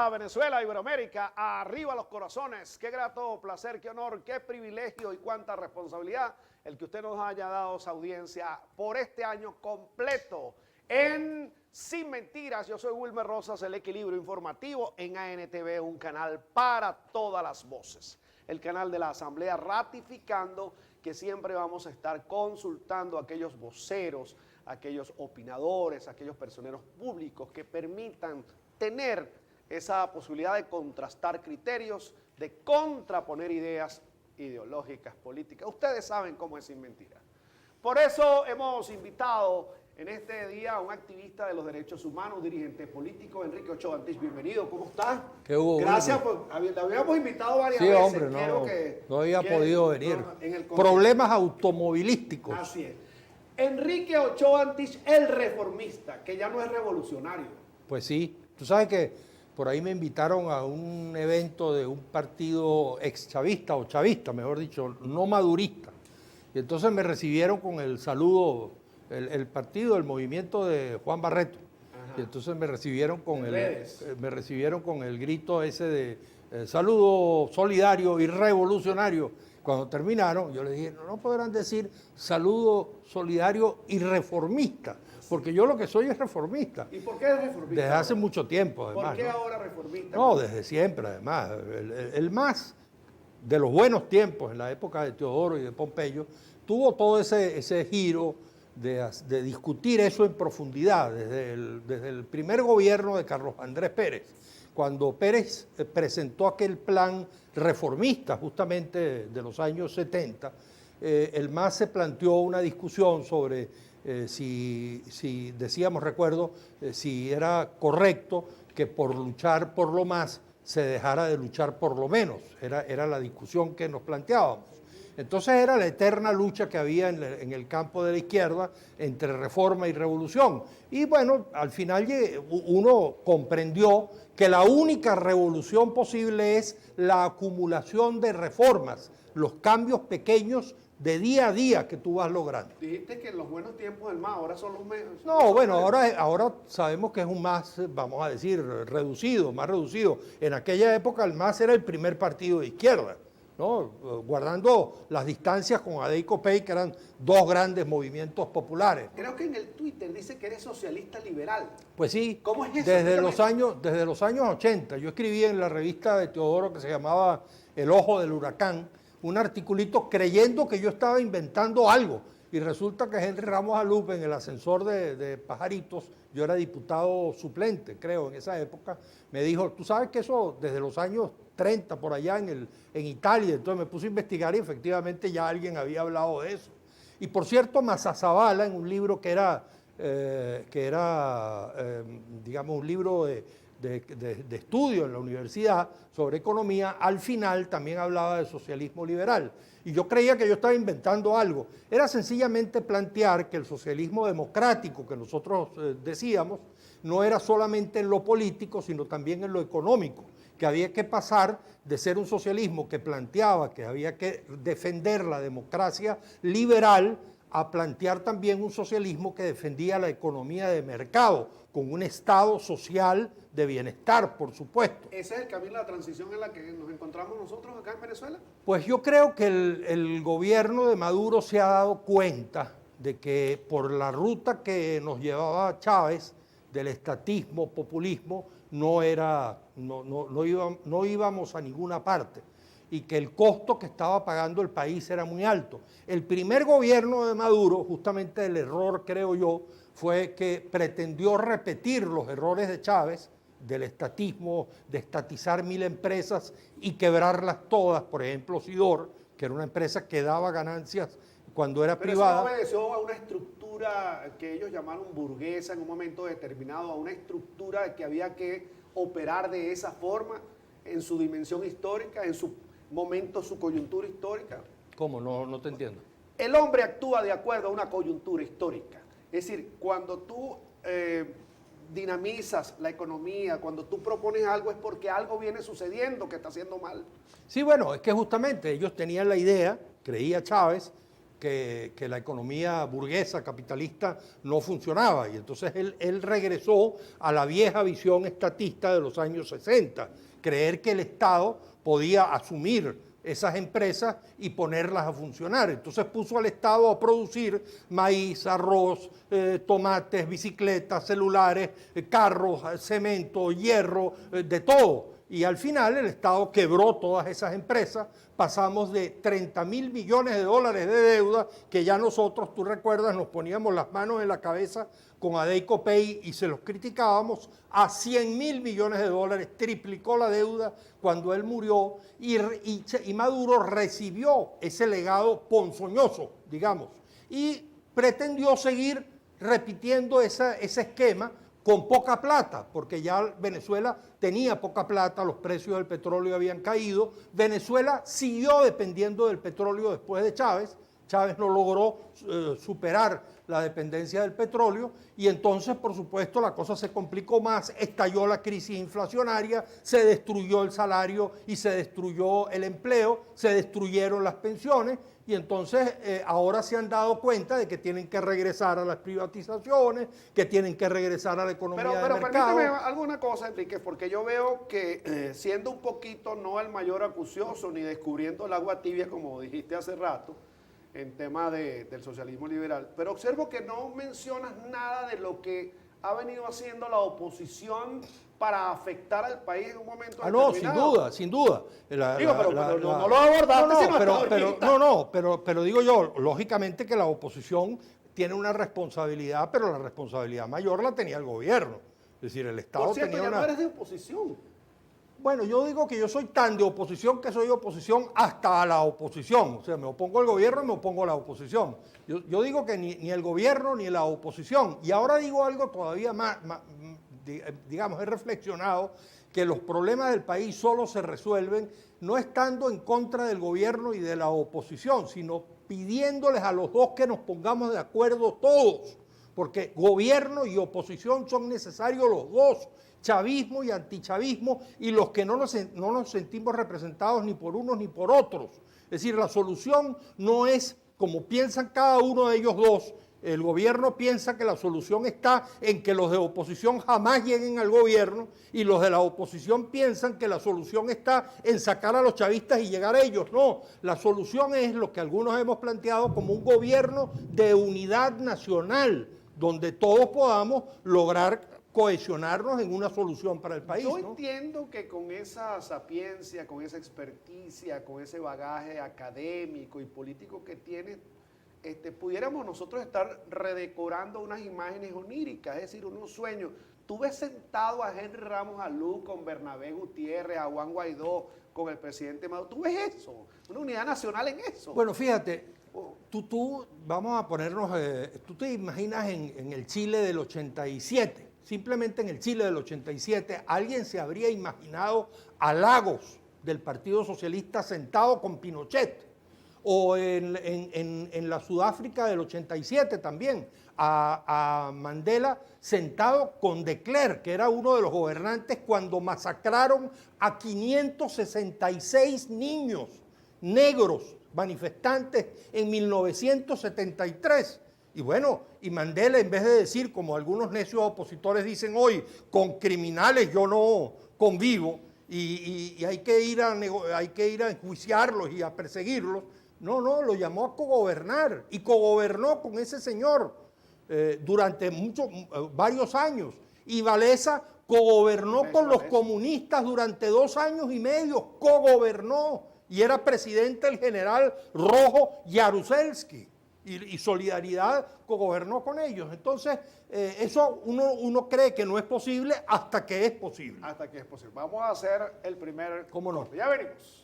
Arriba Venezuela, Iberoamérica, arriba los corazones. Qué grato placer, qué honor, qué privilegio y cuánta responsabilidad el que usted nos haya dado esa audiencia por este año completo en Sin Mentiras. Yo soy Wilmer Rosas, el equilibrio informativo en ANTV, un canal para todas las voces. El canal de la Asamblea, ratificando que siempre vamos a estar consultando a aquellos voceros, aquellos opinadores, aquellos personeros públicos que permitan tener esa posibilidad de contrastar criterios, de contraponer ideas ideológicas, políticas. Ustedes saben cómo es Sin Mentiras. Por eso hemos invitado en este día a un activista de los derechos humanos, dirigente político, Enrique Ochoa Antich. Bienvenido, ¿cómo está? ¿Qué hubo? Gracias, le habíamos invitado varias veces. Sí, hombre, no había podido venir. Problemas automovilísticos. Así es. Enrique Ochoa Antich, el reformista, que ya no es revolucionario. Pues sí, tú sabes que por ahí me invitaron a un evento de un partido exchavista o chavista, mejor dicho, no madurista. Y entonces me recibieron con el saludo, el partido, el movimiento de Juan Barreto. Ajá. Y entonces me recibieron con el grito ese de saludo solidario y revolucionario. Cuando terminaron, yo les dije, no podrán decir saludo solidario y reformista, porque yo lo que soy es reformista. ¿Y por qué es reformista? Desde hace mucho tiempo, además. ¿Por qué ahora reformista? No, desde siempre, además. El MAS de los buenos tiempos, en la época de Teodoro y de Pompeyo, tuvo todo ese giro de discutir eso en profundidad, desde el primer gobierno de Carlos Andrés Pérez, cuando Pérez presentó aquel plan reformista justamente de los años 70, el MAS se planteó una discusión sobre si decíamos, recuerdo, si era correcto que por luchar por lo más se dejara de luchar por lo menos. Era la discusión que nos planteábamos. Entonces era la eterna lucha que había en el campo de la izquierda entre reforma y revolución. Y bueno, al final uno comprendió que la única revolución posible es la acumulación de reformas, los cambios pequeños de día a día que tú vas logrando. Dijiste que en los buenos tiempos del MAS, ahora son los menos. No, bueno, ahora sabemos que es un MAS, vamos a decir, reducido, más reducido. En aquella época el MAS era el primer partido de izquierda, ¿no? Guardando las distancias con ADEI y COPEI, que eran dos grandes movimientos populares. Creo que en el Twitter dice que eres socialista liberal. Pues sí, ¿Cómo es eso? desde los años 80. Yo escribí en la revista de Teodoro que se llamaba El Ojo del Huracán, un articulito creyendo que yo estaba inventando algo. Y resulta que Henry Ramos Alupe, en el ascensor de Pajaritos, yo era diputado suplente, creo, en esa época, me dijo, tú sabes que eso desde los años 30, por allá en Italia. Entonces me puse a investigar y efectivamente ya alguien había hablado de eso. Y por cierto, Mazazabala, en un libro que era digamos, un libro de estudio en la universidad sobre economía, al final también hablaba de socialismo liberal. Y yo creía que yo estaba inventando algo. Era sencillamente plantear que el socialismo democrático que nosotros decíamos no era solamente en lo político, sino también en lo económico, que había que pasar de ser un socialismo que planteaba que había que defender la democracia liberal a plantear también un socialismo que defendía la economía de mercado, con un estado social de bienestar, por supuesto. ¿Ese es el camino de la transición en la que nos encontramos nosotros acá en Venezuela? Pues yo creo que el gobierno de Maduro se ha dado cuenta de que por la ruta que nos llevaba Chávez, del estatismo, populismo, no íbamos a ninguna parte, y que el costo que estaba pagando el país era muy alto. El primer gobierno de Maduro, justamente el error, creo yo, fue que pretendió repetir los errores de Chávez, del estatismo, de estatizar 1000 empresas y quebrarlas todas. Por ejemplo, Sidor, que era una empresa que daba ganancias cuando era privada. Pero eso no obedeció a una estructura que ellos llamaron burguesa en un momento determinado, a una estructura que había que operar de esa forma en su dimensión histórica, en su momento, su coyuntura histórica. ¿Cómo? No te entiendo. El hombre actúa de acuerdo a una coyuntura histórica. Es decir, cuando tú dinamizas la economía, cuando tú propones algo es porque algo viene sucediendo que está haciendo mal. Sí, bueno, es que justamente ellos tenían la idea, creía Chávez, que la economía burguesa, capitalista, no funcionaba. Y entonces él regresó a la vieja visión estatista de los años 60, creer que el Estado podía asumir esas empresas y ponerlas a funcionar. Entonces puso al Estado a producir maíz, arroz, tomates, bicicletas, celulares, carros, cemento, hierro, de todo. Y al final el Estado quebró todas esas empresas, pasamos de 30.000 millones de dólares de deuda, que ya nosotros, tú recuerdas, nos poníamos las manos en la cabeza con Adeyco Pay y se los criticábamos, a 100.000 millones de dólares, triplicó la deuda cuando él murió y Maduro recibió ese legado ponzoñoso, digamos, y pretendió seguir repitiendo ese esquema con poca plata, porque ya Venezuela tenía poca plata, los precios del petróleo habían caído, Venezuela siguió dependiendo del petróleo después de Chávez, Chávez no logró superar la dependencia del petróleo y entonces, por supuesto, la cosa se complicó más, estalló la crisis inflacionaria, se destruyó el salario y se destruyó el empleo, se destruyeron las pensiones y entonces ahora se han dado cuenta de que tienen que regresar a las privatizaciones, que tienen que regresar a la economía de mercado. Pero permíteme alguna cosa, Enrique, porque yo veo que siendo un poquito no el mayor acucioso ni descubriendo el agua tibia, como dijiste hace rato, en tema del socialismo liberal, pero observo que no mencionas nada de lo que ha venido haciendo la oposición para afectar al país en un momento determinado. No, sin duda. No lo abordaste. Pero digo yo, lógicamente que la oposición tiene una responsabilidad, pero la responsabilidad mayor la tenía el gobierno. Es decir, el Estado Por cierto, tenía ya no eres de oposición. Bueno, yo digo que yo soy tan de oposición que soy oposición hasta a la oposición. O sea, me opongo al gobierno y me opongo a la oposición. Yo digo que ni el gobierno ni la oposición. Y ahora digo algo todavía más, digamos, he reflexionado que los problemas del país solo se resuelven no estando en contra del gobierno y de la oposición, sino pidiéndoles a los dos que nos pongamos de acuerdo todos. Porque gobierno y oposición son necesarios los dos. Chavismo y antichavismo, y los que no nos sentimos representados ni por unos ni por otros. Es decir, la solución no es como piensan cada uno de ellos dos. El gobierno piensa que la solución está en que los de oposición jamás lleguen al gobierno y los de la oposición piensan que la solución está en sacar a los chavistas y llegar a ellos. No, la solución es lo que algunos hemos planteado como un gobierno de unidad nacional, donde todos podamos lograr cohesionarnos en una solución para el país. Yo entiendo que con esa sapiencia, con esa experticia, con ese bagaje académico y político que tienes, pudiéramos nosotros estar redecorando unas imágenes oníricas, es decir, unos sueños. Tú ves sentado a Henry Ramos Alú con Bernabé Gutiérrez, a Juan Guaidó, con el presidente Maduro. ¿Tú ves eso? Una unidad nacional en eso. Bueno, fíjate, tú vamos a ponernos, tú te imaginas en el Chile del 87, simplemente en el Chile del 87, alguien se habría imaginado a Lagos del Partido Socialista sentado con Pinochet, o en la Sudáfrica del 87 también, a Mandela sentado con de Klerk, que era uno de los gobernantes cuando masacraron a 566 niños negros manifestantes en 1973. Y bueno, y Mandela, en vez de decir, como algunos necios opositores dicen hoy, con criminales yo no convivo y hay que ir a enjuiciarlos y a perseguirlos, no, lo llamó a cogobernar y cogobernó con ese señor durante varios años. Y Wałęsa cogobernó con los comunistas durante 2 años y medio, cogobernó, y era presidente el general Rojo Jaruzelski. Y Solidaridad cogobernó con ellos. Entonces, eso uno cree que no es posible hasta que es posible. Hasta que es posible. Vamos a hacer el primer... ¿Cómo no? Ya venimos.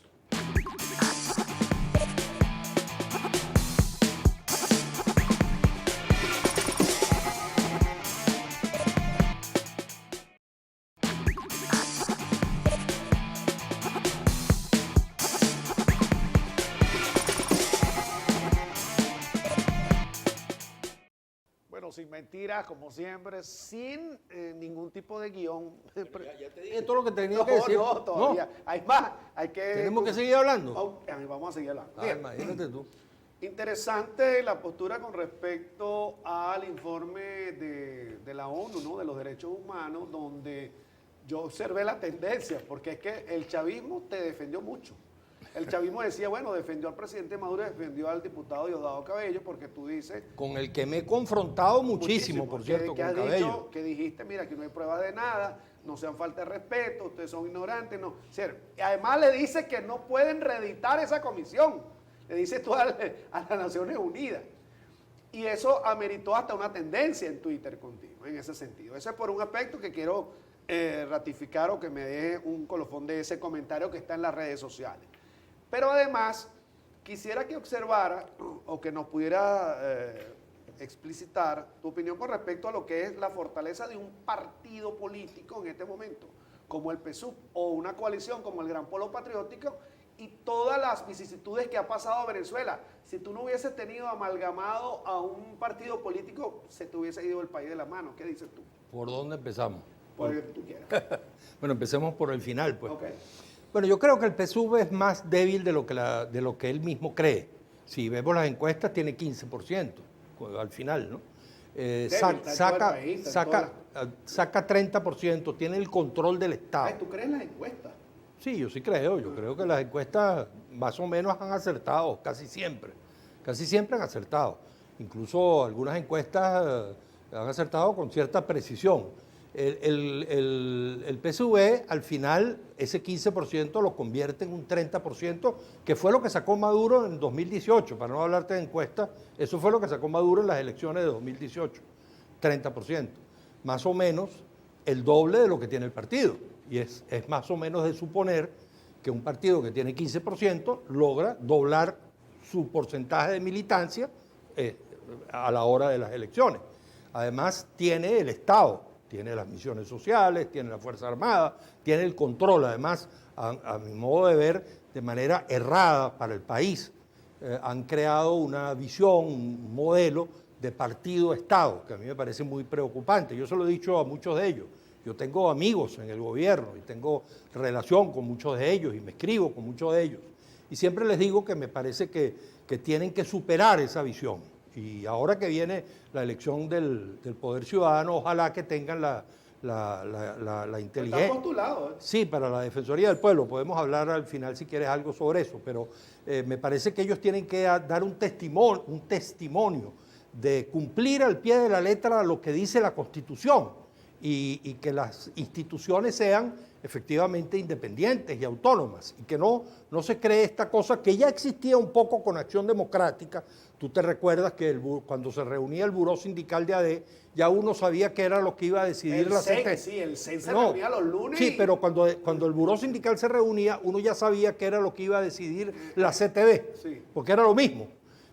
Sin mentiras, como siempre, sin ningún tipo de guión. Ya te dije todo lo que tenía que decir. No, todavía. Hay más. ¿Tenemos que seguir hablando? Vamos a seguir hablando. Imagínate tú. Interesante la postura con respecto al informe de la ONU, ¿no? De los derechos humanos, donde yo observé la tendencia, porque es que el chavismo te defendió mucho. El chavismo decía, bueno, defendió al presidente Maduro, defendió al diputado Diosdado Cabello, porque tú dices... Con el que me he confrontado muchísimo, por cierto, que con has Cabello. dicho, que dijiste, mira, aquí no hay pruebas de nada, no sean falta de respeto, ustedes son ignorantes, no. O sea, además le dice que no pueden reeditar esa comisión. Le dices tú a las Naciones Unidas. Y eso ameritó hasta una tendencia en Twitter contigo, en ese sentido. Ese es por un aspecto que quiero ratificar o que me deje un colofón de ese comentario que está en las redes sociales. Pero además, quisiera que observara o que nos pudiera explicitar tu opinión con respecto a lo que es la fortaleza de un partido político en este momento, como el PSUV, o una coalición como el Gran Polo Patriótico, y todas las vicisitudes que ha pasado a Venezuela. Si tú no hubieses tenido amalgamado a un partido político, se te hubiese ido el país de la mano. ¿Qué dices tú? ¿Por dónde empezamos? Por el que tú quieras. Bueno, empecemos por el final, pues. Okay. Bueno, yo creo que el PSUV es más débil de lo que él mismo cree. Si vemos las encuestas, tiene 15% al final, ¿no? Saca 30%, tiene el control del Estado. ¿Tú crees en las encuestas? Sí, yo sí creo. Yo creo que las encuestas más o menos han acertado, casi siempre. Casi siempre han acertado. Incluso algunas encuestas han acertado con cierta precisión. El PSUV, al final, ese 15% lo convierte en un 30%, que fue lo que sacó Maduro en 2018. Para no hablarte de encuestas, eso fue lo que sacó Maduro en las elecciones de 2018. 30%. Más o menos el doble de lo que tiene el partido. Y es más o menos de suponer que un partido que tiene 15% logra doblar su porcentaje de militancia a la hora de las elecciones. Además, tiene el Estado, tiene las misiones sociales, tiene la Fuerza Armada, tiene el control. Además, a mi modo de ver, de manera errada para el país, han creado una visión, un modelo de partido-Estado, que a mí me parece muy preocupante. Yo se lo he dicho a muchos de ellos. Yo tengo amigos en el gobierno y tengo relación con muchos de ellos y me escribo con muchos de ellos. Y siempre les digo que me parece que tienen que superar esa visión. Y ahora que viene la elección del Poder Ciudadano, ojalá que tengan la inteligencia. Está postulado, ¿eh? Sí, para la Defensoría del Pueblo. Podemos hablar al final si quieres algo sobre eso, pero me parece que ellos tienen que dar un testimonio de cumplir al pie de la letra lo que dice la Constitución. Y que las instituciones sean efectivamente independientes y autónomas y que no se cree esta cosa que ya existía un poco con Acción Democrática. Tú te recuerdas que cuando se reunía el Buró Sindical de AD, ya uno sabía qué era lo que iba a decidir la CTV. Sí, el CEN se reunía los lunes. Sí, pero cuando el Buró Sindical se reunía, uno ya sabía qué era lo que iba a decidir la CTV, sí, porque era lo mismo.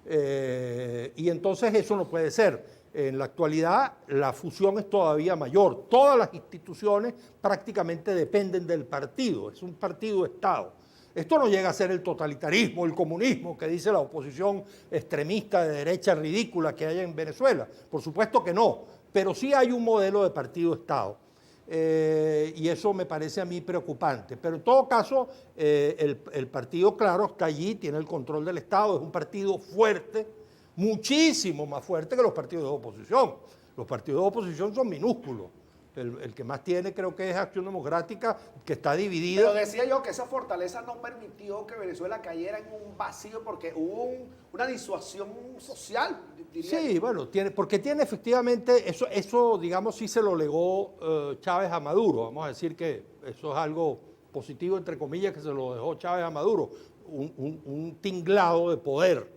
Y entonces eso no puede ser. En la actualidad la fusión es todavía mayor. Todas las instituciones prácticamente dependen del partido. Es un partido-Estado. Esto no llega a ser el totalitarismo, el comunismo que dice la oposición extremista de derecha ridícula que hay en Venezuela. Por supuesto que no, pero sí hay un modelo de partido-Estado. Y eso me parece a mí preocupante. Pero en todo caso, el partido, claro, está allí, tiene el control del Estado, es un partido fuerte, muchísimo más fuerte que los partidos de oposición. Los partidos de oposición son minúsculos. El que más tiene creo que es Acción Democrática, que está dividida. Pero decía yo que esa fortaleza no permitió que Venezuela cayera en un vacío porque hubo una disuasión social, diría Sí, yo. bueno, porque tiene efectivamente, eso digamos sí se lo legó Chávez a Maduro. Vamos a decir que eso es algo positivo, entre comillas, que se lo dejó Chávez a Maduro. Un tinglado de poder.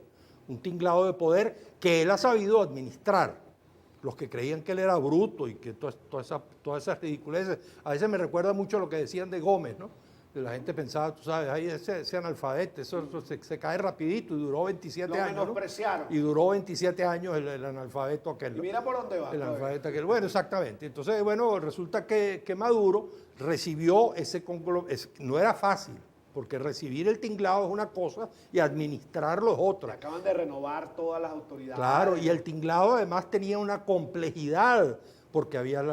Un tinglado de poder que él ha sabido administrar. Los que creían que él era bruto y que todas esas ridiculeces, a veces me recuerda mucho lo que decían de Gómez, ¿no? Que la gente pensaba, tú sabes, ahí ese analfabete, eso se cae rapidito y duró 27 años. Lo menospreciaron. ¿No? Y duró 27 años el analfabeto aquel. Y mira por dónde va. El analfabeto aquel. Bueno, exactamente. Entonces, bueno, resulta que Maduro recibió ese conglomerado. No era fácil, porque recibir el tinglado es una cosa y administrarlo es otra. Acaban de renovar todas las autoridades. Claro, y el tinglado además tenía una complejidad, porque había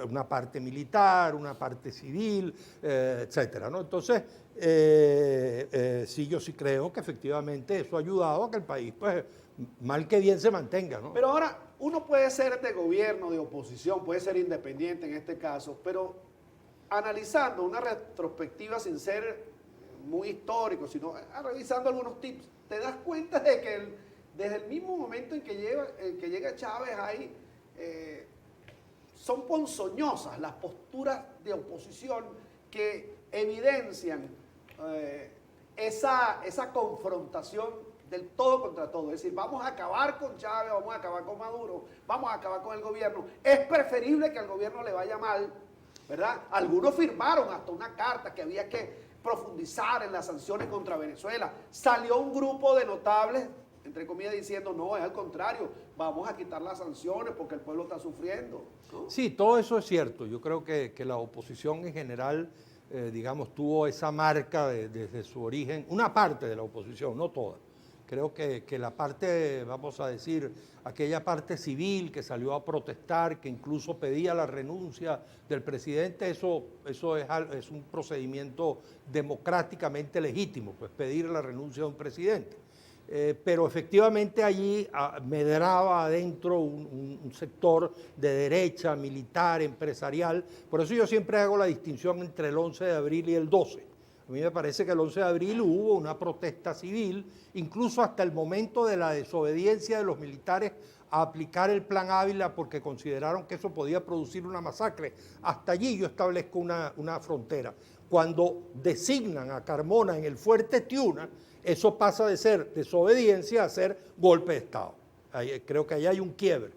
una parte militar, una parte civil, etcétera, ¿no? Entonces, sí, yo sí creo que efectivamente eso ha ayudado a que el país, pues, mal que bien se mantenga, ¿no? Pero ahora, uno puede ser de gobierno, de oposición, puede ser independiente en este caso, pero analizando una retrospectiva sin ser muy histórico, sino revisando algunos tips, te das cuenta de que desde el mismo momento en que llega Chávez hay, son ponzoñosas las posturas de oposición que evidencian esa confrontación del todo contra todo. Es decir, vamos a acabar con Chávez, vamos a acabar con Maduro, vamos a acabar con el gobierno. Es preferible que al gobierno le vaya mal, ¿verdad? Algunos firmaron hasta una carta que había que profundizar en las sanciones contra Venezuela. Salió un grupo de notables, entre comillas, diciendo, no, es al contrario, vamos a quitar las sanciones porque el pueblo está sufriendo, ¿no? Sí, todo eso es cierto. Yo creo que la oposición en general, digamos, tuvo esa marca desde su origen, una parte de la oposición, no toda. Creo que la parte, vamos a decir, aquella parte civil que salió a protestar, que incluso pedía la renuncia del presidente, eso es un procedimiento democráticamente legítimo, pues pedir la renuncia de un presidente. Pero efectivamente allí medraba adentro un sector de derecha, militar, empresarial. Por eso yo siempre hago la distinción entre el 11 de abril y el 12. A mí me parece que el 11 de abril hubo una protesta civil, incluso hasta el momento de la desobediencia de los militares a aplicar el Plan Ávila porque consideraron que eso podía producir una masacre. Hasta allí yo establezco una frontera. Cuando designan a Carmona en el Fuerte Tiuna, eso pasa de ser desobediencia a ser golpe de Estado. Creo que ahí hay un quiebre.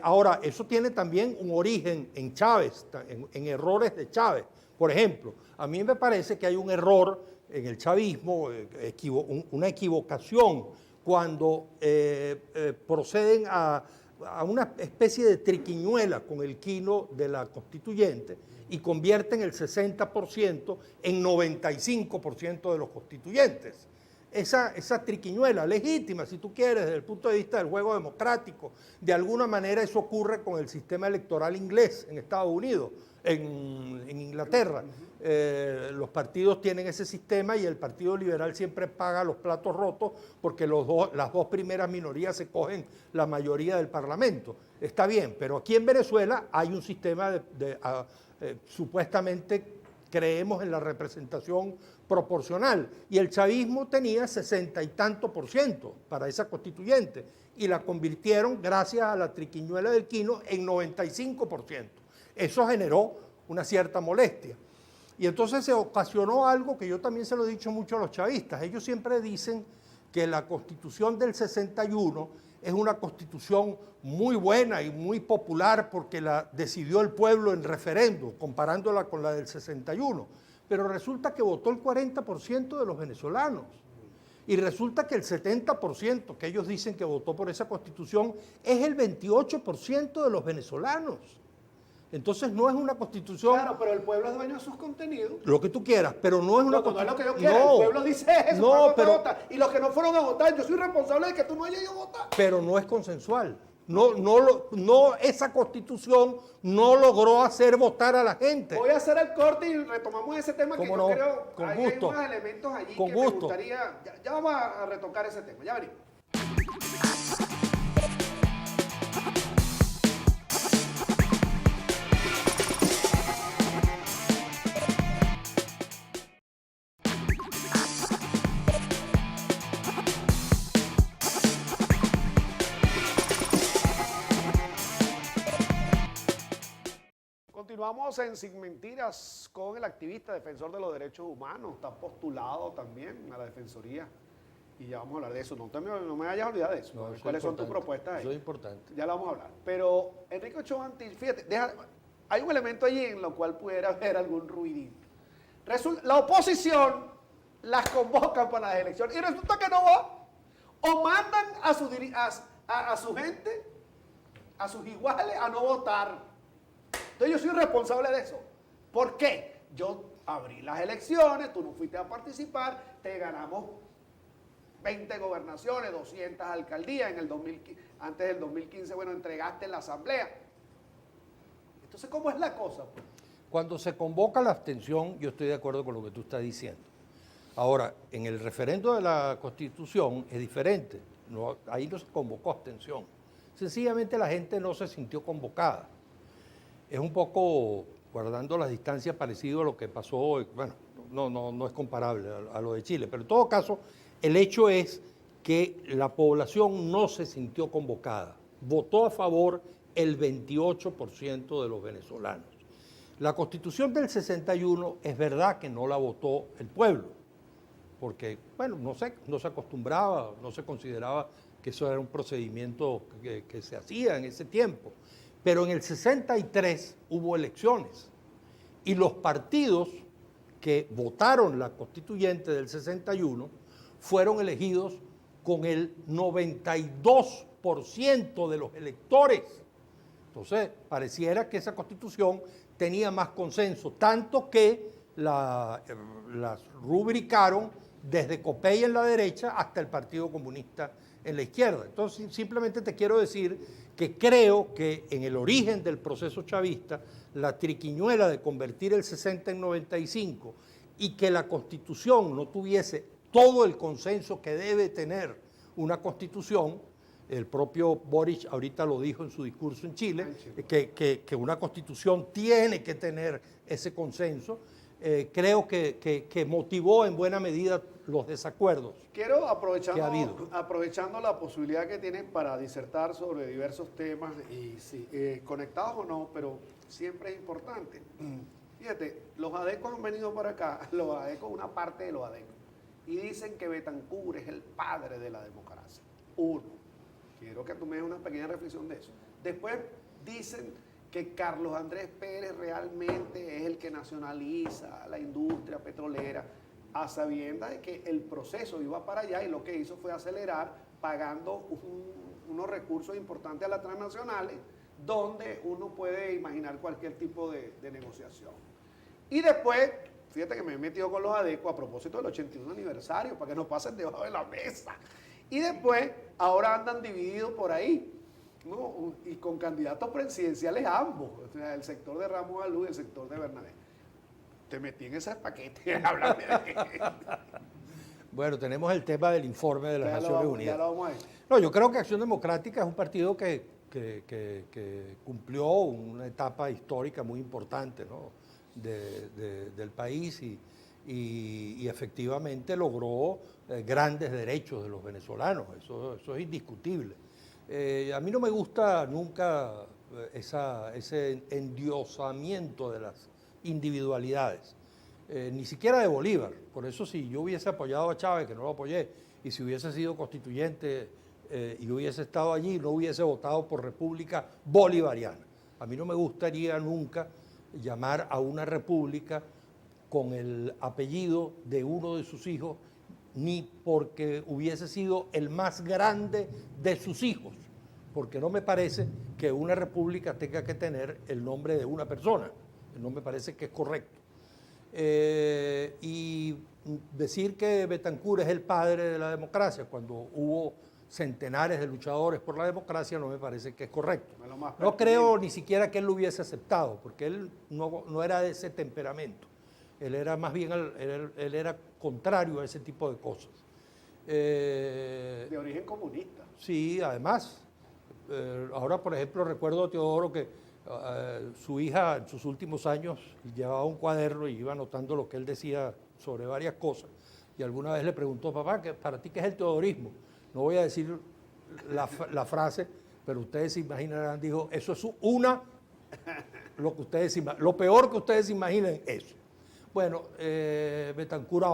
Ahora, eso tiene también un origen en Chávez, en errores de Chávez. Por ejemplo, a mí me parece que hay un error en el chavismo, una equivocación, cuando proceden a una especie de triquiñuela con el quino de la constituyente y convierten el 60% en 95% de los constituyentes. Esa triquiñuela legítima, si tú quieres, desde el punto de vista del juego democrático, de alguna manera eso ocurre con el sistema electoral inglés en Estados Unidos, en Inglaterra. Los partidos tienen ese sistema y el Partido Liberal siempre paga los platos rotos porque las dos primeras minorías se cogen la mayoría del Parlamento. Está bien, pero aquí en Venezuela hay un sistema supuestamente creemos en la representación proporcional y el chavismo tenía 60 y tanto % para esa constituyente y la convirtieron gracias a la triquiñuela del quino en 95%. Eso generó una cierta molestia. Y entonces se ocasionó algo que yo también se lo he dicho mucho a los chavistas. Ellos siempre dicen que la Constitución del 61 es una constitución muy buena y muy popular porque la decidió el pueblo en referendo, comparándola con la del 61. Pero resulta que votó el 40% de los venezolanos. Y resulta que el 70% que ellos dicen que votó por esa constitución es el 28% de los venezolanos. Entonces no es una constitución... Claro, pero el pueblo es dueño de sus contenidos. Lo que tú quieras, pero no es una constitución. No es lo que yo constitución... quiera, el pueblo dice eso, no, pero... votar. Y los que no fueron a votar, yo soy responsable de que tú no hayas ido a votar. Pero no es consensual. No, esa constitución no logró hacer votar a la gente. Voy a hacer el corte y retomamos ese tema que yo creo con hay gusto. unos elementos allí Con que gusto. me gustaría... Ya vamos a retocar ese tema, ya venimos. Continuamos en Sin Mentiras con el activista defensor de los derechos humanos. Está postulado también a la defensoría. Y ya vamos a hablar de eso. No me vayas a olvidar de eso. No, ¿Cuáles son tus propuestas ahí? Eso es importante. Ya la vamos a hablar. Pero Enrique Ochoa Antich, fíjate, hay un elemento allí en lo cual pudiera haber algún ruidito. La oposición las convocan para las elecciones y resulta que no va. O mandan a su gente, a sus iguales, a no votar. Entonces yo soy responsable de eso. ¿Por qué? Yo abrí las elecciones, tú no fuiste a participar, te ganamos 20 gobernaciones, 200 alcaldías antes del 2015, bueno, entregaste en la asamblea. Entonces, ¿cómo es la cosa, pues? Cuando se convoca la abstención, yo estoy de acuerdo con lo que tú estás diciendo. Ahora, en el referendo de la Constitución es diferente. Ahí no se convocó abstención. Sencillamente la gente no se sintió convocada. Es un poco, guardando las distancias, parecido a lo que pasó, bueno, no es comparable a lo de Chile, pero en todo caso, el hecho es que la población no se sintió convocada. Votó a favor el 28% de los venezolanos. La Constitución del 61 es verdad que no la votó el pueblo, porque, bueno, no se acostumbraba, no se consideraba que eso era un procedimiento que se hacía en ese tiempo. Pero en el 63 hubo elecciones y los partidos que votaron la constituyente del 61 fueron elegidos con el 92% de los electores. Entonces, pareciera que esa constitución tenía más consenso, tanto que las rubricaron desde Copey en la derecha hasta el Partido Comunista en la izquierda. Entonces, simplemente te quiero decir que creo que en el origen del proceso chavista, la triquiñuela de convertir el 60 en 95 y que la Constitución no tuviese todo el consenso que debe tener una Constitución, el propio Boric ahorita lo dijo en su discurso en Chile, que una Constitución tiene que tener ese consenso. Creo que motivó en buena medida los desacuerdos. Quiero, que ha habido. aprovechando la posibilidad que tienen para disertar sobre diversos temas, y sí, conectados o no, pero siempre es importante. Fíjate, los adecos han venido para acá, los adecos, una parte de los adecos, y dicen que Betancur es el padre de la democracia. Uno. Quiero que tú me des una pequeña reflexión de eso. Después dicen que Carlos Andrés Pérez realmente es el que nacionaliza la industria petrolera, a sabiendas de que el proceso iba para allá y lo que hizo fue acelerar pagando unos recursos importantes a las transnacionales, donde uno puede imaginar cualquier tipo de negociación. Y después, fíjate que me he metido con los adecos a propósito del 81 aniversario, para que no pasen debajo de la mesa. Y después, ahora andan divididos por ahí, ¿no? Y con candidatos presidenciales ambos, o sea, el sector de Ramos Alú y el sector de Bernabé. Te metí en ese paquete, háblame de... Bueno, tenemos el tema del informe de las Naciones Unidas. Ya lo vamos a ver. No, yo creo que Acción Democrática es un partido que cumplió una etapa histórica muy importante, ¿no? del país y efectivamente logró grandes derechos de los venezolanos, eso es indiscutible. A mí no me gusta nunca ese endiosamiento de las individualidades, ni siquiera de Bolívar. Por eso, si yo hubiese apoyado a Chávez, que no lo apoyé, y si hubiese sido constituyente y hubiese estado allí, no hubiese votado por república bolivariana. A mí no me gustaría nunca llamar a una república con el apellido de uno de sus hijos, ni porque hubiese sido el más grande de sus hijos, porque no me parece que una república tenga que tener el nombre de una persona, no me parece que es correcto. Y decir que Betancur es el padre de la democracia, cuando hubo centenares de luchadores por la democracia, no me parece que es correcto. No creo ni siquiera que él lo hubiese aceptado, porque él no era de ese temperamento. Él era más bien, él era contrario a ese tipo de cosas. De origen comunista. Sí, además, ahora por ejemplo recuerdo a Teodoro que su hija en sus últimos años llevaba un cuaderno y iba anotando lo que él decía sobre varias cosas. Y alguna vez le preguntó, papá, ¿para ti qué es el teodorismo? No voy a decir la frase, pero ustedes se imaginarán, dijo, eso es lo peor que ustedes se imaginen, eso. Bueno, Betancur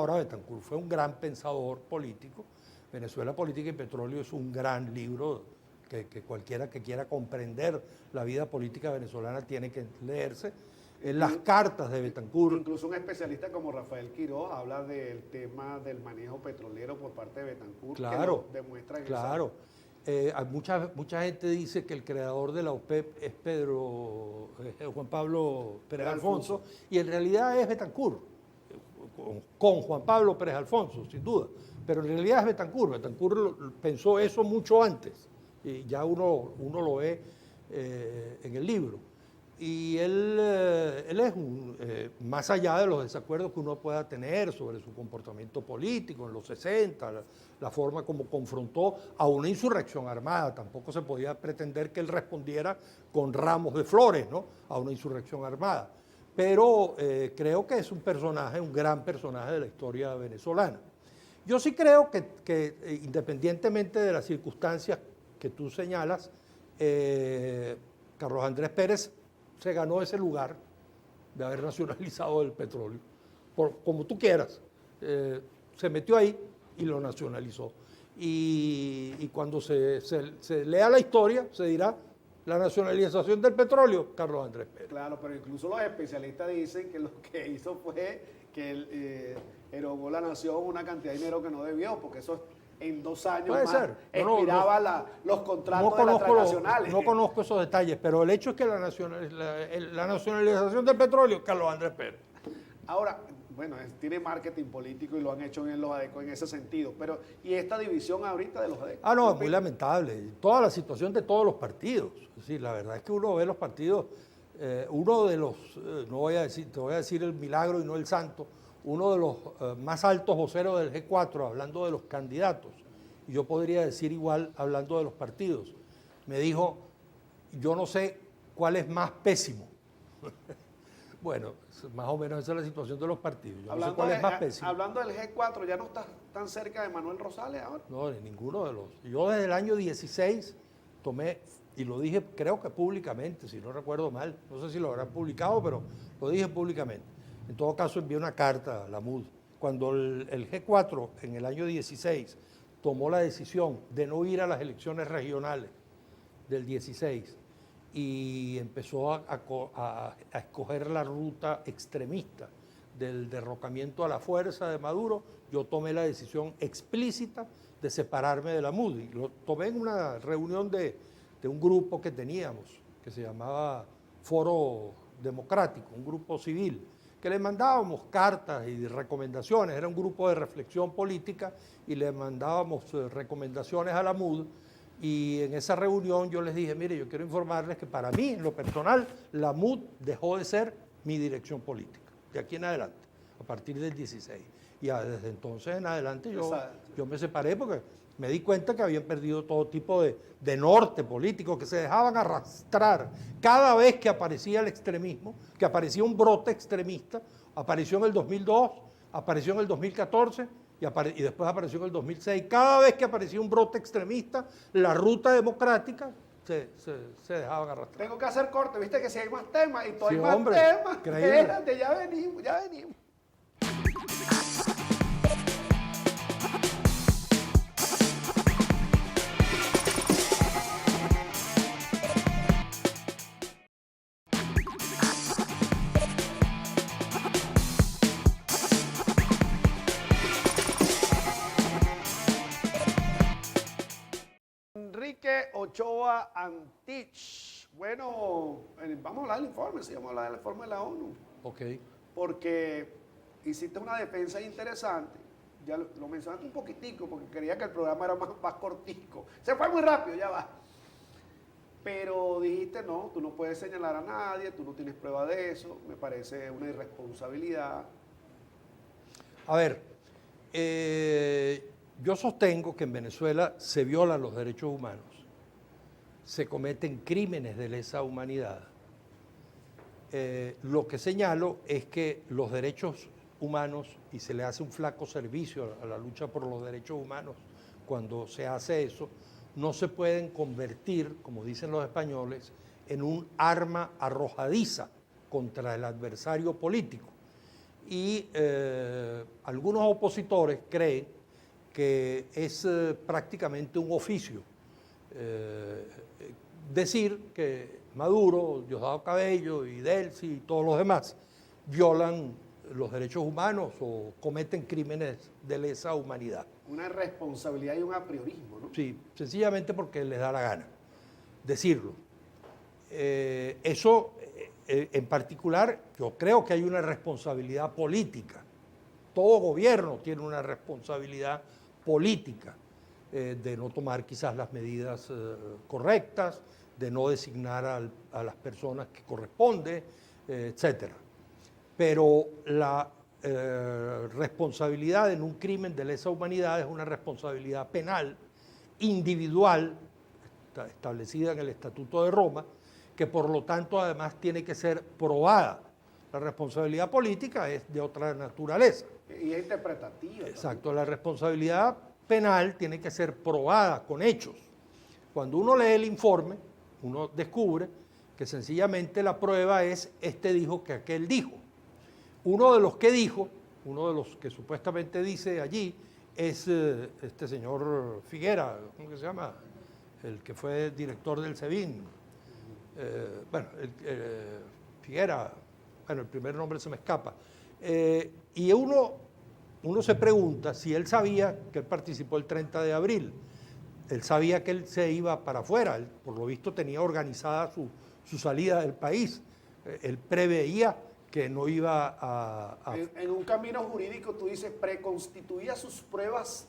fue un gran pensador político. Venezuela, Política y Petróleo es un gran libro que cualquiera que quiera comprender la vida política venezolana tiene que leerse. Las cartas de Betancur. Incluso un especialista como Rafael Quiroz habla del tema del manejo petrolero por parte de Betancur. Claro, que lo demuestra en claro. Mucha gente dice que el creador de la OPEP es Juan Pablo Pérez Alfonso, y en realidad es Betancur, con Juan Pablo Pérez Alfonso, sin duda, pero en realidad es Betancur. Betancur pensó eso mucho antes, y ya uno lo ve en el libro. Y él es más allá de los desacuerdos que uno pueda tener sobre su comportamiento político en los 60, la forma como confrontó a una insurrección armada. Tampoco se podía pretender que él respondiera con ramos de flores, ¿no?, a una insurrección armada. Pero creo que es un personaje, un gran personaje de la historia venezolana. Yo sí creo que independientemente de las circunstancias que tú señalas, Carlos Andrés Pérez se ganó ese lugar de haber nacionalizado el petróleo, como tú quieras. Se metió ahí y lo nacionalizó. Y cuando se lea la historia, se dirá la nacionalización del petróleo, Carlos Andrés Pérez. Claro, pero incluso los especialistas dicen que lo que hizo fue que él erogó la nación una cantidad de dinero que no debió, porque eso en 2 años Puede más ser. expiraba los contratos de las transnacionales. No conozco esos detalles, pero el hecho es que la nacionalización del petróleo, Carlos Andrés Pérez. Ahora, bueno, tiene marketing político y lo han hecho bien los ADECO en ese sentido, pero ¿y esta división ahorita de los ADECO? No, es muy lamentable. Toda la situación de todos los partidos. Es decir, la verdad es que uno ve los partidos, uno de los, no voy a decir, te voy a decir el milagro y no el santo, uno de los más altos voceros del G4, hablando de los candidatos, y yo podría decir igual hablando de los partidos, me dijo, yo no sé cuál es más pésimo. Bueno, más o menos esa es la situación de los partidos. Yo no sé cuál es más pésimo. Hablando del G4, ¿ya no estás tan cerca de Manuel Rosales ahora? No, de ninguno de los. Yo desde el año 16 tomé, y lo dije creo que públicamente, si no recuerdo mal, no sé si lo habrán publicado, pero lo dije públicamente. En todo caso, envié una carta a la MUD. Cuando el G4 en el año 16 tomó la decisión de no ir a las elecciones regionales del 16 y empezó a escoger la ruta extremista del derrocamiento a la fuerza de Maduro, yo tomé la decisión explícita de separarme de la MUD. Y lo tomé en una reunión de un grupo que teníamos, que se llamaba Foro Democrático, un grupo civil, que le mandábamos cartas y recomendaciones, era un grupo de reflexión política y le mandábamos recomendaciones a la MUD, y en esa reunión yo les dije, mire, yo quiero informarles que para mí, en lo personal, la MUD dejó de ser mi dirección política, de aquí en adelante, a partir del 16. Y desde entonces en adelante yo me separé porque me di cuenta que habían perdido todo tipo de norte político, que se dejaban arrastrar cada vez que aparecía el extremismo, que aparecía un brote extremista, apareció en el 2002, apareció en el 2014 y después apareció en el 2006. Cada vez que aparecía un brote extremista, la ruta democrática se dejaban arrastrar. Tengo que hacer corte, viste que si hay más temas y todavía Sí, hay hombre, más temas. increíble. Espérate, ya venimos, ya venimos. Enrique Ochoa Antich. Bueno, vamos a hablar del informe, sí, vamos a hablar del informe de la ONU. Ok. Porque hiciste una defensa interesante. Ya lo mencionaste un poquitico porque quería que el programa era más cortico. Se fue muy rápido, ya va. Pero dijiste, no, tú no puedes señalar a nadie, tú no tienes prueba de eso. Me parece una irresponsabilidad. A ver, yo sostengo que en Venezuela se violan los derechos humanos, se cometen crímenes de lesa humanidad. Lo que señalo es que los derechos humanos, y se le hace un flaco servicio a la lucha por los derechos humanos cuando se hace eso, no se pueden convertir, como dicen los españoles, en un arma arrojadiza contra el adversario político. Y algunos opositores creen que es prácticamente un oficio decir que Maduro, Diosdado Cabello y Delcy y todos los demás violan los derechos humanos o cometen crímenes de lesa humanidad. Una responsabilidad y un apriorismo, ¿no? Sí, sencillamente porque les da la gana decirlo. Eso, en particular, yo creo que hay una responsabilidad política. Todo gobierno tiene una responsabilidad política de no tomar quizás las medidas correctas, de no designar a las personas que corresponde, etcétera. Pero la responsabilidad en un crimen de lesa humanidad es una responsabilidad penal individual establecida en el Estatuto de Roma, que por lo tanto además tiene que ser probada. La responsabilidad política es de otra naturaleza. Y es interpretativa. Exacto, la responsabilidad penal tiene que ser probada con hechos. Cuando uno lee el informe, uno descubre que sencillamente la prueba es este dijo que aquel dijo. Uno de los que dijo, uno de los que supuestamente dice allí, es este señor Figuera, ¿cómo que se llama? El que fue director del SEBIN. Figuera, bueno, el primer nombre se me escapa. Y uno se pregunta si él sabía que él participó el 30 de abril. Él sabía que él se iba para afuera, él, por lo visto tenía organizada su salida del país. Él preveía que no iba a... En un camino jurídico, tú dices, preconstituía sus pruebas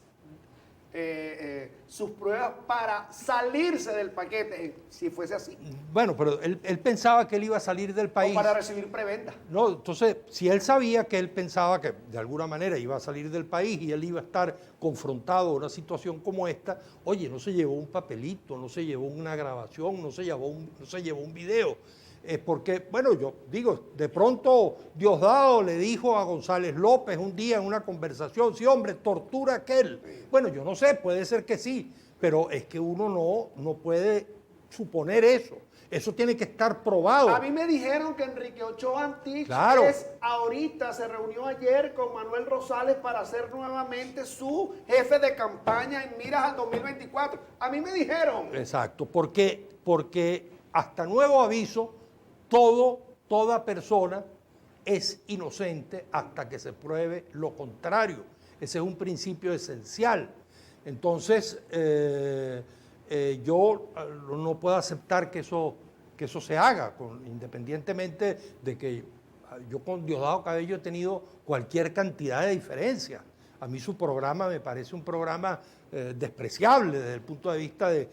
para salirse del paquete, si fuese así. Bueno, pero él pensaba que él iba a salir del país. O para recibir preventa. No, entonces, si él sabía que él pensaba que de alguna manera iba a salir del país y él iba a estar confrontado a una situación como esta, oye, no se llevó un papelito, no se llevó una grabación, no se llevó un video. Porque, bueno, yo digo, de pronto Diosdado le dijo a González López un día en una conversación, sí, hombre, tortura a aquel. Bueno, yo no sé, puede ser que sí, pero es que uno no puede suponer eso. Eso tiene que estar probado. A mí me dijeron que Enrique Ochoa Antich Claro. ahorita se reunió ayer con Manuel Rosales para ser nuevamente su jefe de campaña en miras al 2024. A mí me dijeron. Exacto, porque hasta nuevo aviso, toda persona es inocente hasta que se pruebe lo contrario. Ese es un principio esencial. Entonces, yo no puedo aceptar que eso se haga, independientemente de que yo con Diosdado Cabello he tenido cualquier cantidad de diferencias. A mí su programa me parece un programa despreciable desde el punto de vista de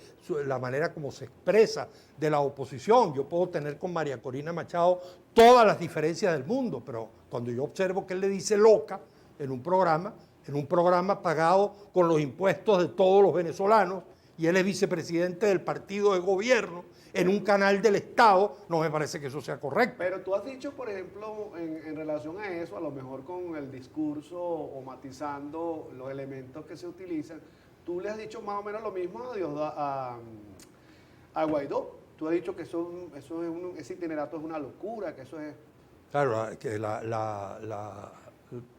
la manera como se expresa de la oposición. Yo puedo tener con María Corina Machado todas las diferencias del mundo, pero cuando yo observo que él le dice loca en un programa pagado con los impuestos de todos los venezolanos, y él es vicepresidente del partido de gobierno, en un canal del Estado, no me parece que eso sea correcto. Pero tú has dicho, por ejemplo, en relación a eso, a lo mejor con el discurso o matizando los elementos que se utilizan, tú le has dicho más o menos lo mismo a Guaidó. Tú has dicho que ese itinerato es una locura, que eso es... Claro, que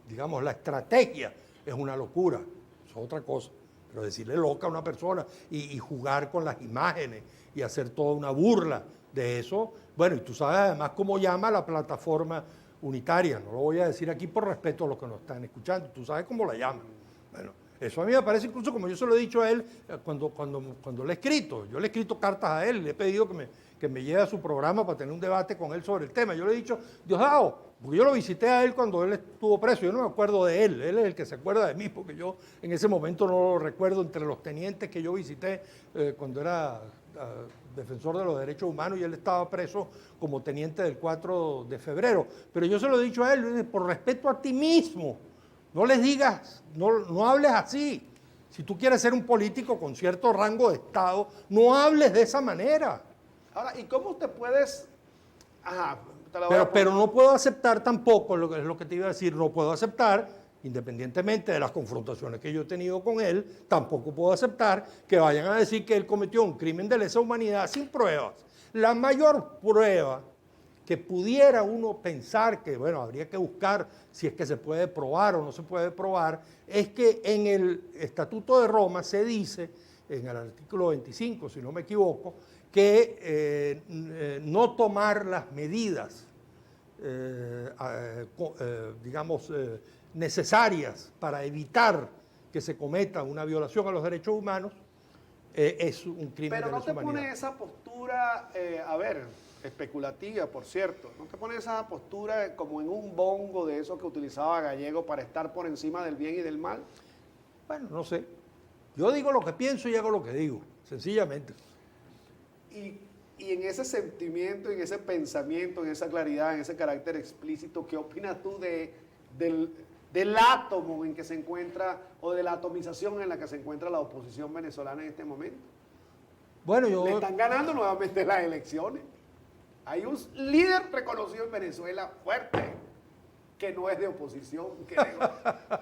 digamos, la estrategia es una locura, eso es otra cosa. Pero decirle loca a una persona y jugar con las imágenes y hacer toda una burla de eso, bueno, y tú sabes además cómo llama la plataforma unitaria, no lo voy a decir aquí por respeto a los que nos están escuchando, tú sabes cómo la llaman. Bueno, eso a mí me parece incluso como yo se lo he dicho a él cuando le he escrito, yo le he escrito cartas a él, le he pedido que me lleve a su programa para tener un debate con él sobre el tema. Yo le he dicho, Diosdado, porque yo lo visité a él cuando él estuvo preso, yo no me acuerdo de él es el que se acuerda de mí, porque yo en ese momento no lo recuerdo entre los tenientes que yo visité cuando era defensor de los derechos humanos y él estaba preso como teniente del 4 de febrero. Pero yo se lo he dicho a él, por respeto a ti mismo, no les digas, no hables así. Si tú quieres ser un político con cierto rango de Estado, no hables de esa manera. Ahora, ¿y cómo te puedes...? Ajá, pero no puedo aceptar tampoco, lo que te iba a decir, no puedo aceptar, independientemente de las confrontaciones que yo he tenido con él, tampoco puedo aceptar que vayan a decir que él cometió un crimen de lesa humanidad sin pruebas. La mayor prueba que pudiera uno pensar que, bueno, habría que buscar si es que se puede probar o no se puede probar, es que en el Estatuto de Roma se dice, en el artículo 25, si no me equivoco, que no tomar las medidas, necesarias para evitar que se cometa una violación a los derechos humanos, es un crimen de lesa humanidad. Pero no te pone esa postura, especulativa, por cierto, no te pone esa postura como en un bongo de eso que utilizaba Gallego para estar por encima del bien y del mal. Bueno, no sé. Yo digo lo que pienso y hago lo que digo, sencillamente. Y Y en ese sentimiento, en ese pensamiento, en esa claridad, en ese carácter explícito, ¿qué opinas tú del átomo en que se encuentra o de la atomización en la que se encuentra la oposición venezolana en este momento? Bueno, Le están ganando nuevamente las elecciones. Hay un líder reconocido en Venezuela fuerte, que no es de oposición, creo.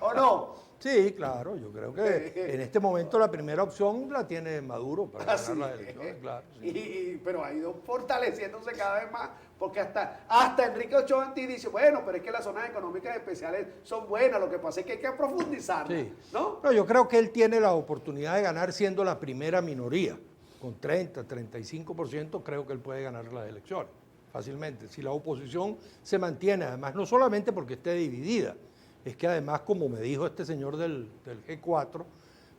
¿O no? Sí, claro, yo creo que en este momento la primera opción la tiene Maduro para ganar las elecciones, claro. Sí. Pero ha ido fortaleciéndose cada vez más, porque hasta Enrique Ochoa Antí dice, bueno, pero es que las zonas económicas especiales son buenas, lo que pasa es que hay que profundizarlas, Sí. ¿no? No, yo creo que él tiene la oportunidad de ganar siendo la primera minoría. Con 30, 35% creo que él puede ganar las elecciones fácilmente. Si la oposición se mantiene, además, no solamente porque esté dividida, es que además, como me dijo este señor del G4,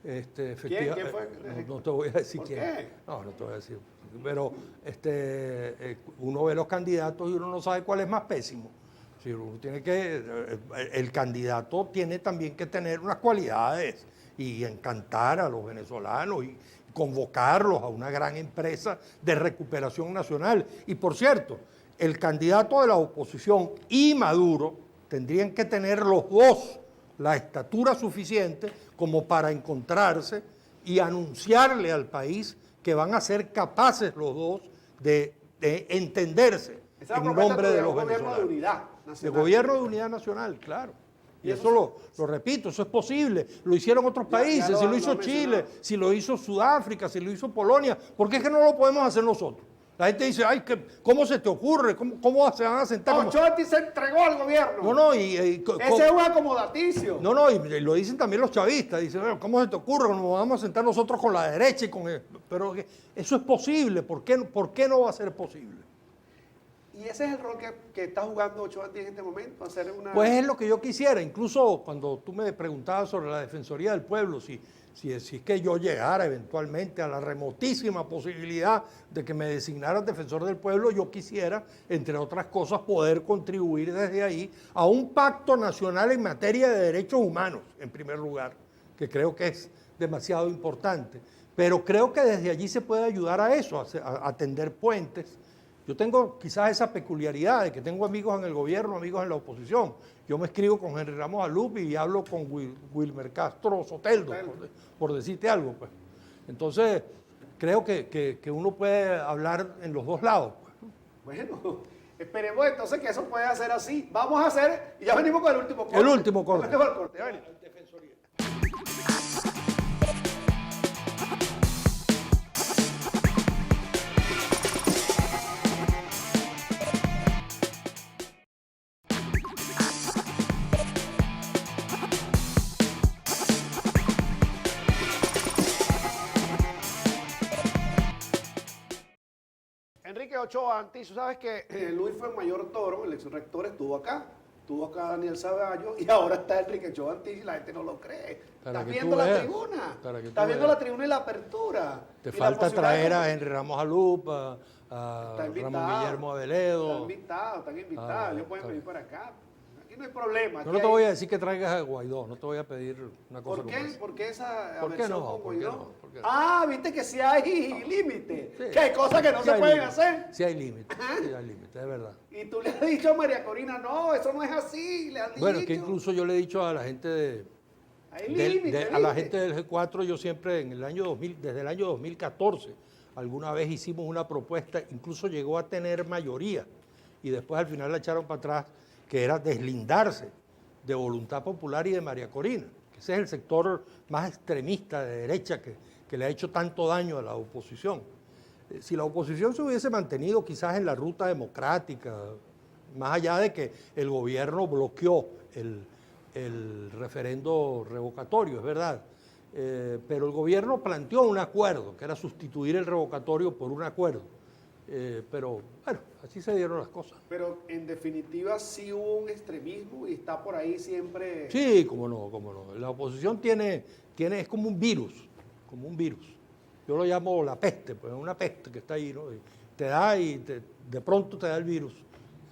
¿Quién fue? No te voy a decir ¿Por quién. qué? No te voy a decir. Pero uno ve los candidatos y uno no sabe cuál es más pésimo. Si uno tiene el candidato tiene también que tener unas cualidades y encantar a los venezolanos y convocarlos a una gran empresa de recuperación nacional. Y por cierto, el candidato de la oposición y Maduro tendrían que tener los dos la estatura suficiente como para encontrarse y anunciarle al país que van a ser capaces los dos de entenderse Esa es la en propuesta nombre de los gobierno de venezolanos. unidad De nacional. gobierno de unidad nacional, claro. Y Y eso lo repito, eso es posible. Lo hicieron otros países, ya si lo lo hizo han Chile, mencionado. si lo hizo Sudáfrica, si lo hizo Polonia. ¿Por qué es que no lo podemos hacer nosotros? La gente dice, ay, ¿cómo se te ocurre? ¿Cómo se van a sentar? como-?" Ochoa Antí se entregó al gobierno. No, Ese es un acomodaticio. no, y lo dicen también los chavistas. Dicen, bueno, ¿cómo se te ocurre? Nos vamos a sentar nosotros con la derecha y con el... Pero eso es posible. ¿Por qué no va a ser posible? Y ese es el rol que está jugando Ochoa Antí en este momento, hacer una... Pues es lo que yo quisiera. Incluso cuando tú me preguntabas sobre la Defensoría del Pueblo, si es que yo llegara eventualmente a la remotísima posibilidad de que me designaran defensor del pueblo, yo quisiera, entre otras cosas, poder contribuir desde ahí a un pacto nacional en materia de derechos humanos, en primer lugar, que creo que es demasiado importante. Pero creo que desde allí se puede ayudar a eso, a tender puentes. Yo tengo quizás esa peculiaridad de que tengo amigos en el gobierno, amigos en la oposición. Yo me escribo con Henry Ramos Alupi y hablo con Wilmer Castro Soteldo, por decirte algo, pues. Entonces, creo que uno puede hablar en los dos lados, pues. Bueno, esperemos entonces que eso pueda ser así. Vamos a hacer, y ya venimos con el último corte. El último corte. Venimos al corte, ya venimos. Enrique Ochoa Antí, tú sabes que Luis Mayor Toro, el ex rector, estuvo acá Daniel Zavallo y ahora está Enrique Ochoa Antí y la gente no lo cree. Para Estás que viendo tú la veas, tribuna, para que tú estás viendo veas. la tribuna y la apertura. Te Y la falta posibilidad traer de- a Henry Ramos Alup, a Está invitado. Ramón Guillermo Aveledo. Están invitados, Ah, ellos pueden está venir bien. para acá. Aquí no hay problema. Yo aquí no te hay- voy a decir que traigas a Guaidó, no te voy a pedir una cosa ¿Por como qué? esa. ¿Por qué esa ¿Por qué aversión no? con ¿Por qué Guaidó? no? ¿Por qué no? Ah, viste que sí hay límite, Sí. que hay cosas que no Sí se hay pueden límite, hacer. Sí hay límites, sí hay límites, es verdad. Y tú le has dicho a María Corina, no, eso no es así, le has dicho. Bueno, es que incluso yo le he dicho a la gente Hay límite, a la ¿viste? gente del G4, yo siempre en el año 2000, desde el año 2014, alguna vez hicimos una propuesta, incluso llegó a tener mayoría, y después al final la echaron para atrás, que era deslindarse de Voluntad Popular y de María Corina, que ese es el sector más extremista de derecha que le ha hecho tanto daño a la oposición. Si la oposición se hubiese mantenido quizás en la ruta democrática, más allá de que el gobierno bloqueó el referendo revocatorio, es verdad, pero el gobierno planteó un acuerdo, que era sustituir el revocatorio por un acuerdo. Pero bueno, así se dieron las cosas. Pero en definitiva sí hubo un extremismo y está por ahí siempre. Sí, cómo no, cómo no. La oposición es como un virus, como un virus. Yo lo llamo la peste, pues es una peste que está ahí, ¿no? Y te da y de pronto te da el virus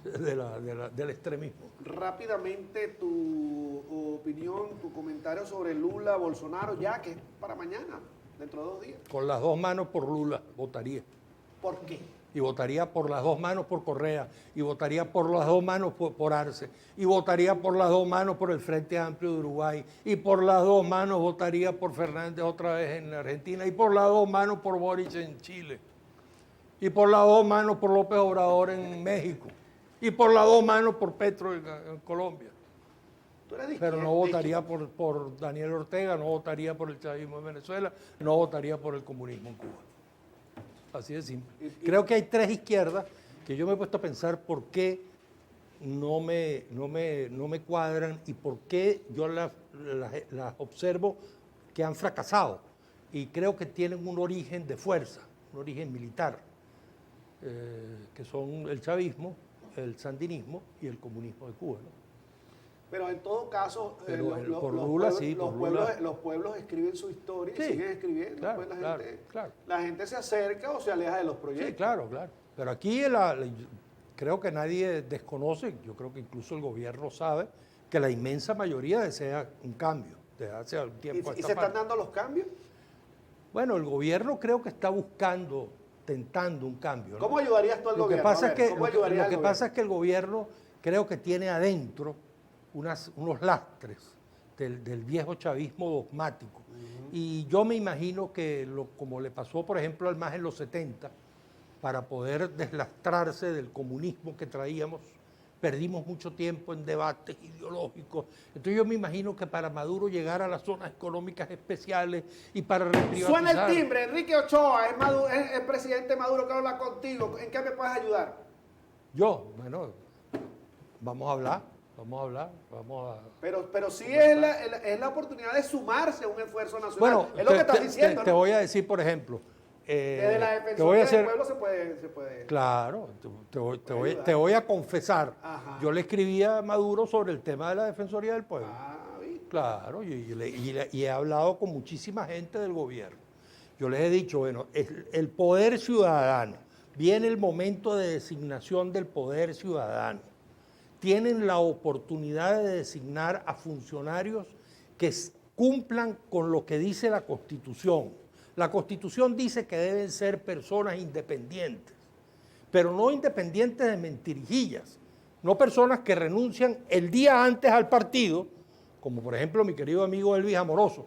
del extremismo. Rápidamente tu opinión, tu comentario sobre Lula, Bolsonaro, ya que es para mañana, dentro de 2 días. Con las dos manos por Lula votaría. ¿Por qué? y votaría por las dos manos por Correa, y votaría por las dos manos por Arce, y votaría por las dos manos por el Frente Amplio de Uruguay, y por las dos manos votaría por Fernández otra vez en Argentina, y por las dos manos por Boric en Chile, y por las dos manos por López Obrador en México, y por las dos manos por Petro en Colombia. Pero no votaría por Daniel Ortega, no votaría por el chavismo en Venezuela, no votaría por el comunismo en Cuba. Así de simple. Creo que hay tres izquierdas que yo me he puesto a pensar por qué no me cuadran y por qué yo las observo que han fracasado. Y creo que tienen un origen de fuerza, un origen militar, que son el chavismo, el sandinismo y el comunismo de Cuba, ¿no? Pero en todo caso, los pueblos escriben su historia y sí, siguen escribiendo. claro, Pues claro. la gente se acerca o se aleja de los proyectos. Sí, claro. Pero aquí creo que nadie desconoce, yo creo que incluso el gobierno sabe, que la inmensa mayoría desea un cambio desde hace algún tiempo. ¿Y se están dando los cambios? Bueno, el gobierno creo que está tentando un cambio, ¿no? ¿Cómo ayudarías tú al gobierno? Lo que pasa es que el gobierno creo que tiene adentro unos lastres del viejo chavismo dogmático. Y yo me imagino que, como le pasó, por ejemplo, al MAS en los 70, para poder deslastrarse del comunismo que traíamos, perdimos mucho tiempo en debates ideológicos. Entonces yo me imagino que para Maduro llegar a las zonas económicas especiales y para reprivatizar... Suena el timbre, Enrique Ochoa, es el presidente Maduro que habla contigo. ¿En qué me puedes ayudar? Bueno, vamos a hablar. Pero sí es la oportunidad de sumarse a un esfuerzo nacional. Bueno, es lo que estás diciendo, te ¿no? voy a decir, por ejemplo... Desde la defensoría del pueblo se puede... Claro, te voy a confesar. Ajá. Yo le escribí a Maduro sobre el tema de la Defensoría del Pueblo. ¿Viste? Claro, y he hablado con muchísima gente del gobierno. Yo les he dicho, bueno, el poder ciudadano, viene el momento de designación del poder ciudadano. Tienen la oportunidad de designar a funcionarios que cumplan con lo que dice la Constitución. La Constitución dice que deben ser personas independientes, pero no independientes de mentirijillas, no personas que renuncian el día antes al partido, como por ejemplo mi querido amigo Elvis Amoroso.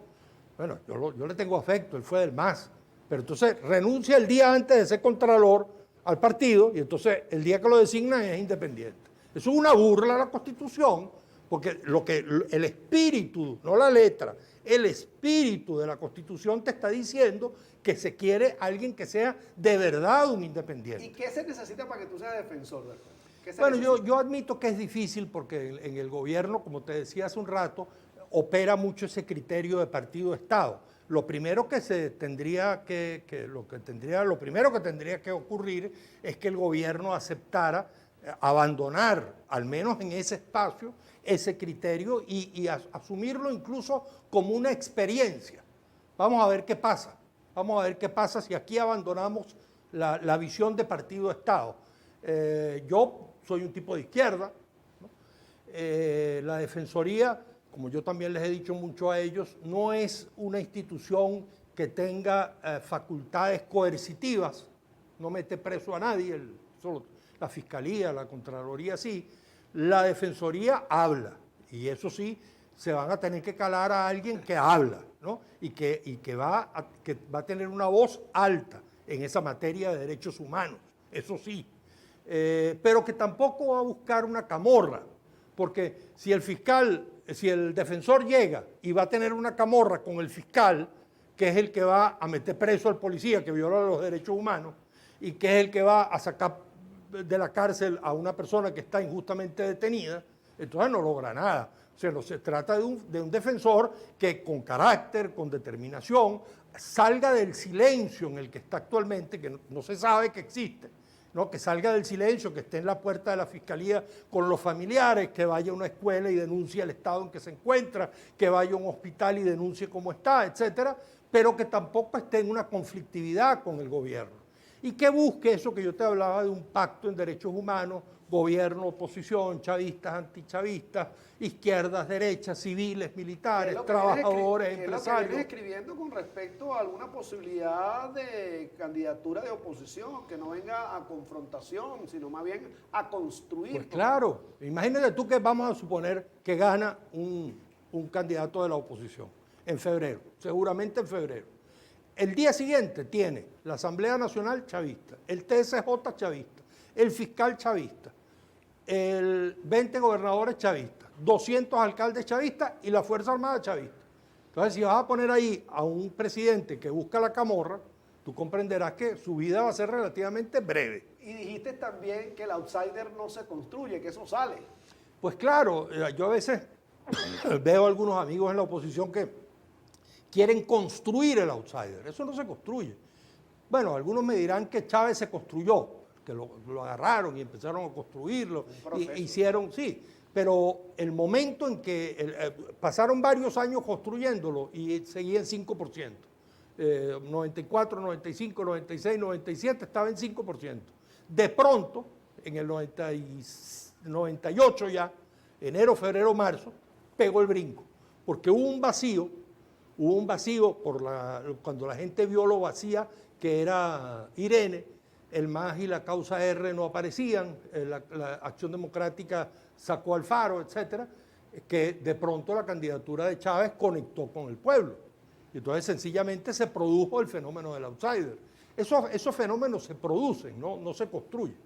Bueno, yo le tengo afecto, él fue del MAS, pero entonces renuncia el día antes de ser contralor al partido y entonces el día que lo designan es independiente. Eso es una burla a la Constitución, porque el espíritu, no la letra, el espíritu de la Constitución te está diciendo que se quiere alguien que sea de verdad un independiente. ¿Y qué se necesita para que tú seas defensor? Bueno, yo admito que es difícil porque en el gobierno, como te decía hace un rato, opera mucho ese criterio de partido-estado. Lo primero que tendría que ocurrir es que el gobierno aceptara abandonar, al menos en ese espacio, ese criterio y asumirlo incluso como una experiencia. Vamos a ver qué pasa. Vamos a ver qué pasa si aquí abandonamos la visión de partido-estado. Yo soy un tipo de izquierda, ¿no? La Defensoría, como yo también les he dicho mucho a ellos, no es una institución que tenga facultades coercitivas, no mete preso a nadie, solo la Fiscalía, la Contraloría sí. La Defensoría habla, y eso sí, se van a tener que calar a alguien que habla, ¿no? Y que va a tener una voz alta en esa materia de derechos humanos, eso sí. Pero que tampoco va a buscar una camorra, porque si el defensor llega y va a tener una camorra con el fiscal, que es el que va a meter preso al policía que viola los derechos humanos, y que es el que va a sacar de la cárcel a una persona que está injustamente detenida, entonces no logra nada. O sea, no se trata de un defensor que con carácter, con determinación, salga del silencio en el que está actualmente, que no se sabe que existe, ¿no? Que salga del silencio, que esté en la puerta de la Fiscalía con los familiares, que vaya a una escuela y denuncie el estado en que se encuentra, que vaya a un hospital y denuncie cómo está, etcétera, pero que tampoco esté en una conflictividad con el gobierno. y que busque eso que yo te hablaba de un pacto en derechos humanos, gobierno, oposición, chavistas, antichavistas, izquierdas, derechas, civiles, militares, trabajadores, ¿Qué es lo que empresarios. vienes escribiendo con respecto a alguna posibilidad de candidatura de oposición, que no venga a confrontación, sino más bien a construir? Pues claro, imagínate tú que vamos a suponer que gana un candidato de la oposición en febrero, seguramente en febrero. El día siguiente tiene la Asamblea Nacional chavista, el TSJ chavista, el fiscal chavista, el 20 gobernadores chavistas, 200 alcaldes chavistas y la Fuerza Armada chavista. Entonces, si vas a poner ahí a un presidente que busca la camorra, tú comprenderás que su vida va a ser relativamente breve. Y dijiste también que el outsider no se construye, que eso sale. Pues claro, yo a veces veo a algunos amigos en la oposición que quieren construir el outsider. Eso no se construye. Bueno, algunos me dirán que Chávez se construyó, que lo agarraron y empezaron a construirlo, y hicieron, sí, pero el momento en que pasaron varios años construyéndolo y seguía en 5%, 94, 95, 96, 97 estaba en 5%. De pronto, en el 98 ya, enero, febrero, marzo, pegó el brinco, porque hubo un vacío cuando la gente vio lo vacía que era Irene. El MAS y la causa R no aparecían, la Acción Democrática sacó Alfaro, etcétera, que de pronto la candidatura de Chávez conectó con el pueblo. Y entonces sencillamente se produjo el fenómeno del outsider. Esos fenómenos se producen, no se construyen.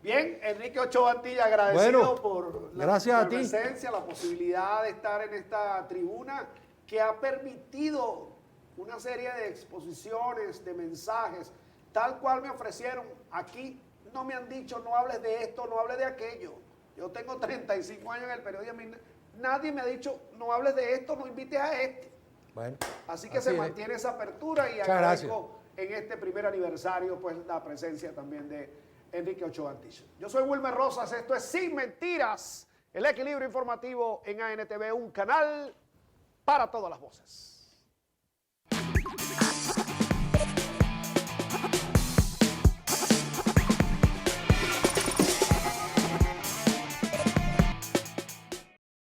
Bien, Enrique Ochoa Antilla, agradecido por la presencia, la posibilidad de estar en esta tribuna que ha permitido una serie de exposiciones, de mensajes, tal cual me ofrecieron. Aquí no me han dicho, no hables de esto, no hables de aquello. Yo tengo 35 años en el periodismo, nadie me ha dicho, no hables de esto, no invites a este. Bueno, así que se mantiene esa apertura y agradezco en este primer aniversario pues la presencia también de Enrique Ochoa Antilla. Yo soy Wilmer Rosas, esto es Sin Mentiras, el equilibrio informativo en ANTV, un canal para todas las voces.